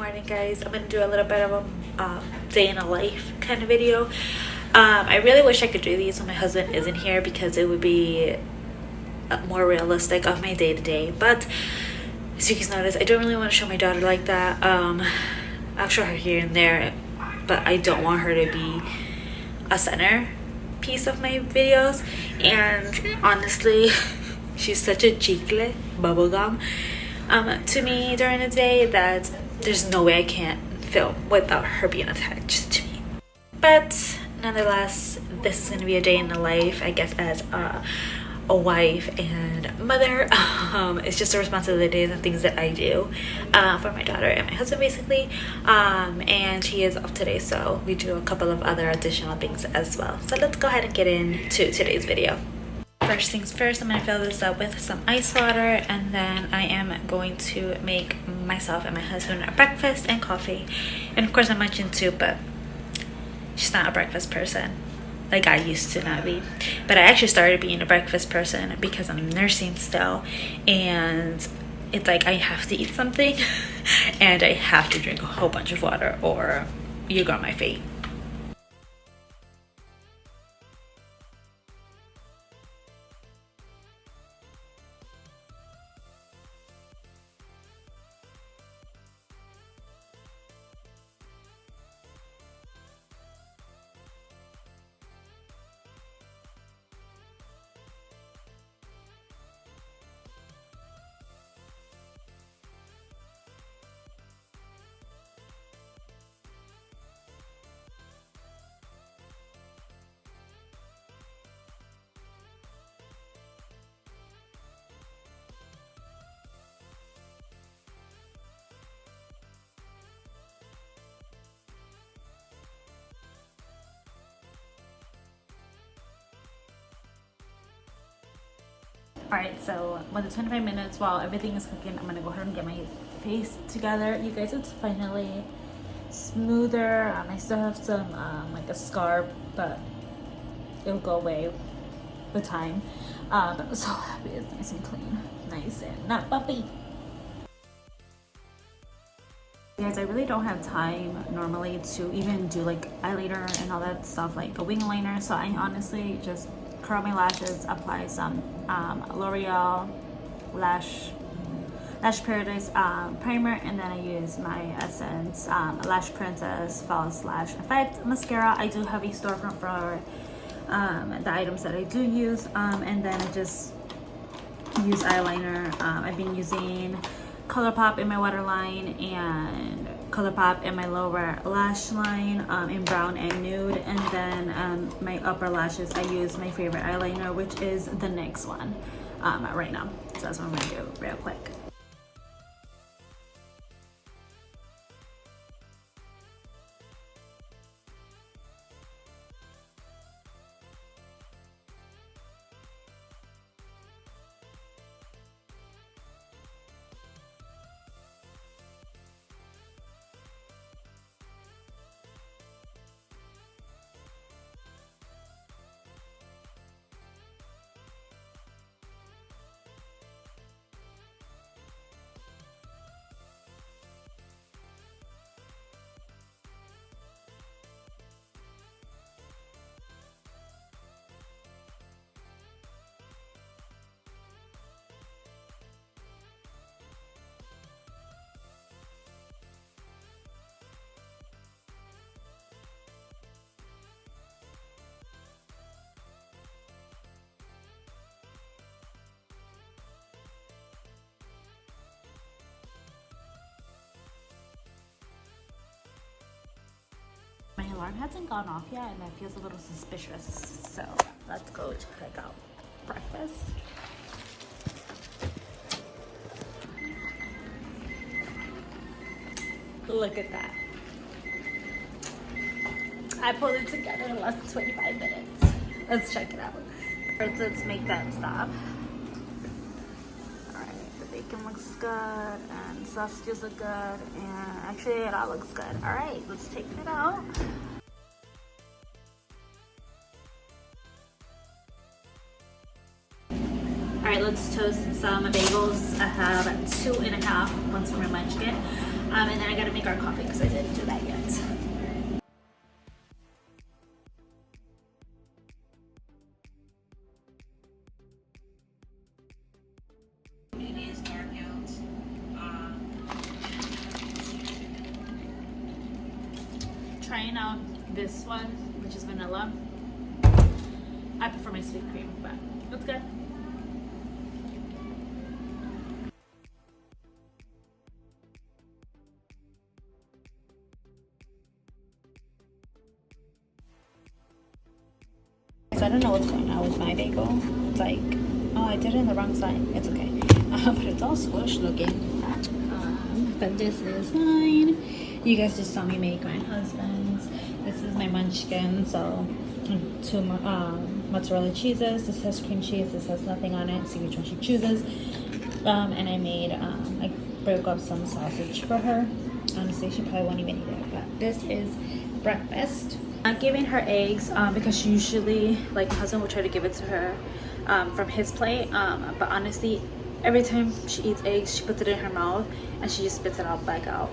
morning, guys. I'm gonna do a little bit of a day in a life kind of video. I really wish I could do these when my husband isn't here because it would be more realistic of my day-to-day. But as you guys notice, I don't really want to show my daughter like that. I'll show her here and there, but I don't want her to be a center piece of my videos. And honestly, she's such a chicle bubblegum to me during the day that there's no way I can't film without her being attached to me. But nonetheless, this is going to be a day in the life, I guess, as a wife and mother. It's just the responsibilities and things that I do for my daughter and my husband, basically. And he is off today, so we do a couple of other additional things as well. So let's go ahead and get into today's video. First things first, I'm going to fill this up with some ice water, and then I am going to make myself and my husband a breakfast and coffee. And of course, I mentioned soup, but she's not a breakfast person like I used to not be. But I actually started being a breakfast person because I'm nursing still, and it's like I have to eat something and I have to drink a whole bunch of water or you go on my feet. Alright, so with the 25 minutes while everything is cooking, I'm gonna go ahead and get my face together. You guys, it's finally smoother. I still have some like a scar, but it'll go away with time. But I'm so happy it's nice and clean, nice and not bumpy. Guys, I really don't have time normally to even do like eyeliner and all that stuff, like a wing liner, so I honestly just curl my lashes, apply some L'Oreal Lash Paradise primer, and then I use my Essence Lash Princess False Lash Effect mascara. I do have a storefront for the items that I do use, and then I just use eyeliner. I've been using ColourPop in my waterline and ColourPop in my lower lash line in brown and nude, and then my upper lashes I use my favorite eyeliner, which is the NYX one right now. So that's what I'm gonna do real quick. My alarm hasn't gone off yet and that feels a little suspicious, so let's go check out breakfast. Look at that. I pulled it together in less than 25 minutes. Let's check it out. First, let's make that stop. Alright, the bacon looks good and sausages look good, and actually it all looks good. Alright, let's take it out. Alright, let's let's toast some bagels. I have 2.5, one's for my munchkin. And then I gotta make our coffee because I didn't do that yet. Trying out this one, which is vanilla. I prefer my sweet cream, but it's good. So I don't know what's going on with my bagel. It's like, oh, I did it in the wrong side. It's okay. But it's all squished looking. But this is fine. You guys just saw me make my husband's. This is my munchkin. So 2 mozzarella cheeses. This has cream cheese. This has nothing on it. See which one she chooses. And I made, I broke up some sausage for her. Honestly, she probably won't even eat it. But this is breakfast. I'm giving her eggs because she usually, like, my husband will try to give it to her from his plate. But honestly, every time she eats eggs, she puts it in her mouth and she just spits it out back out.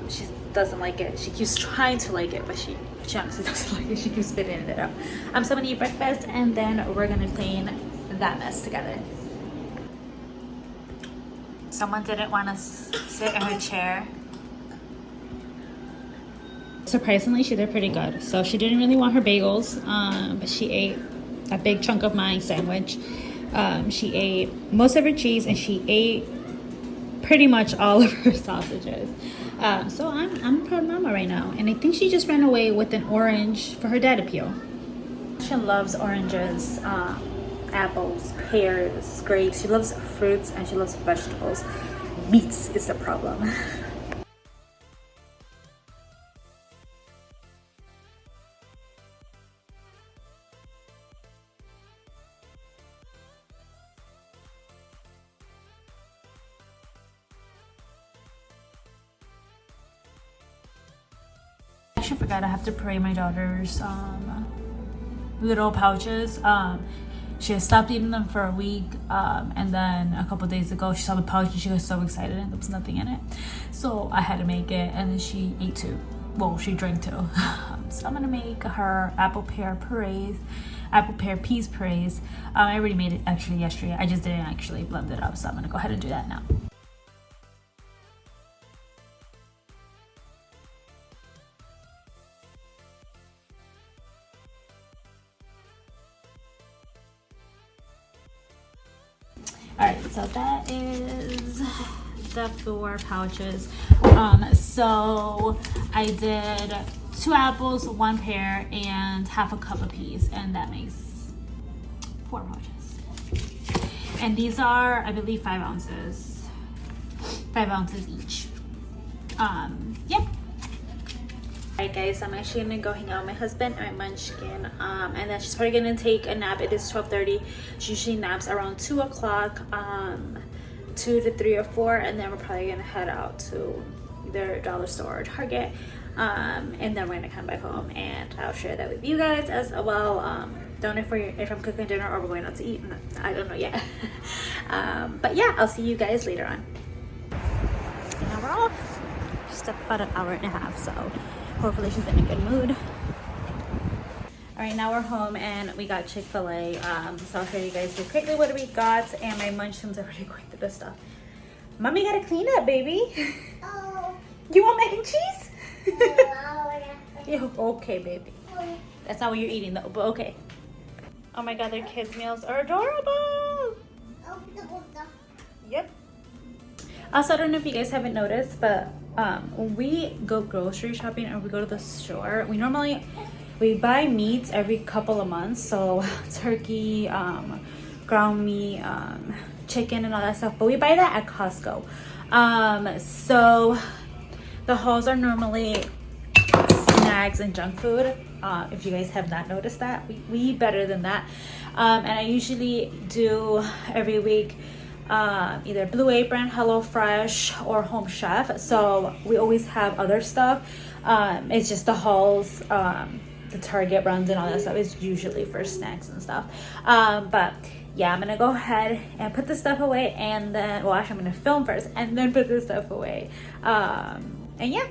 She doesn't like it. She keeps trying to like it, but she honestly doesn't like it. She keeps spitting it out. So I'm gonna eat breakfast and then we're gonna clean that mess together. Someone didn't want to sit in her chair. Surprisingly, she did pretty good. So she didn't really want her bagels, but she ate a big chunk of my sandwich. She ate most of her cheese and she ate pretty much all of her sausages. So I'm a proud mama right now. And I think she just ran away with an orange for her dad to peel. She loves oranges, apples, pears, grapes. She loves fruits and she loves vegetables. Meats is the problem. I actually forgot I have to pray my daughter's little pouches. She had stopped eating them for a week, and then a couple days ago she saw the pouch and she was so excited and there was nothing in it. So I had to make it and then she ate 2. Well, she drank 2. So I'm gonna make her apple pear peas purees. I already made it actually yesterday. I just didn't actually blend it up, so I'm gonna go ahead and do that now. Alright, so that is the 4 pouches. So I did 2 apples, 1 pear, and half a cup of peas, and that makes 4 pouches. And these are, I believe, 5 ounces. 5 ounces each. Yep. Alright guys, I'm actually gonna go hang out with my husband and my munchkin, and then she's probably gonna take a nap. It is 12:30. She usually naps around 2 o'clock, 2 to 3 or 4, and then we're probably gonna head out to either dollar store or Target, and then we're gonna come back home and I'll share that with you guys as well. Don't know if I'm cooking dinner or we're going out to eat. I don't know yet. But yeah, I'll see you guys later on. And now we're off. Just about an hour and a half, so hopefully she's in a good mood. All right, now we're home and we got Chick-fil-A. So I'll show you guys real quickly what we got, and my munchkins are already going through the stuff. Mommy gotta clean up, baby. Oh. You want mac and cheese? Yeah, okay, baby. That's not what you're eating though, but okay. Oh my god, their kids' meals are adorable. Yep. Also, I don't know if you guys haven't noticed, but when we go grocery shopping or we go to the store, we buy meats every couple of months. So turkey, ground meat, chicken and all that stuff, but we buy that at Costco. So the hauls are normally snacks and junk food. If you guys have not noticed that, we eat better than that. And I usually do every week either Blue Apron, Hello Fresh, or Home Chef. So we always have other stuff. It's just the hauls, the Target runs and all that stuff is usually for snacks and stuff. But yeah, I'm gonna go ahead and put this stuff away, and then, well, actually I'm gonna film first and then put this stuff away. And yeah.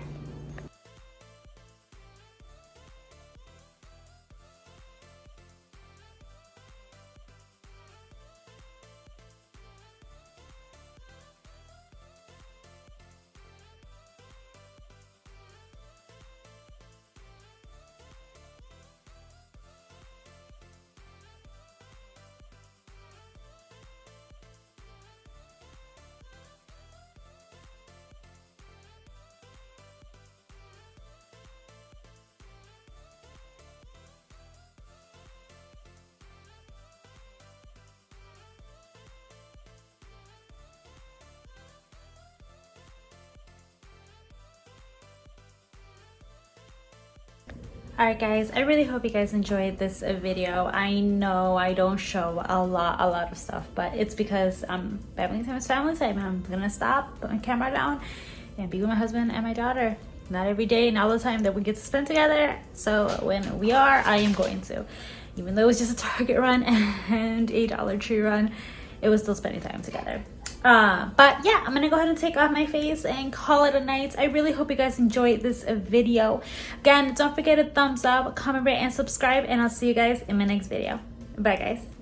Alright guys, I really hope you guys enjoyed this video. I know I don't show a lot of stuff, but it's because family time is family time. I'm gonna stop, put my camera down, and be with my husband and my daughter. Not every day, not all the time that we get to spend together. So when we are, I am going to. Even though it was just a Target run and a Dollar Tree run, it was still spending time together. But yeah, I'm gonna go ahead and take off my face and call it a night. I really hope you guys enjoyed this video. Again, don't forget to thumbs up, comment, rate, and subscribe, and I'll see you guys in my next video. Bye guys.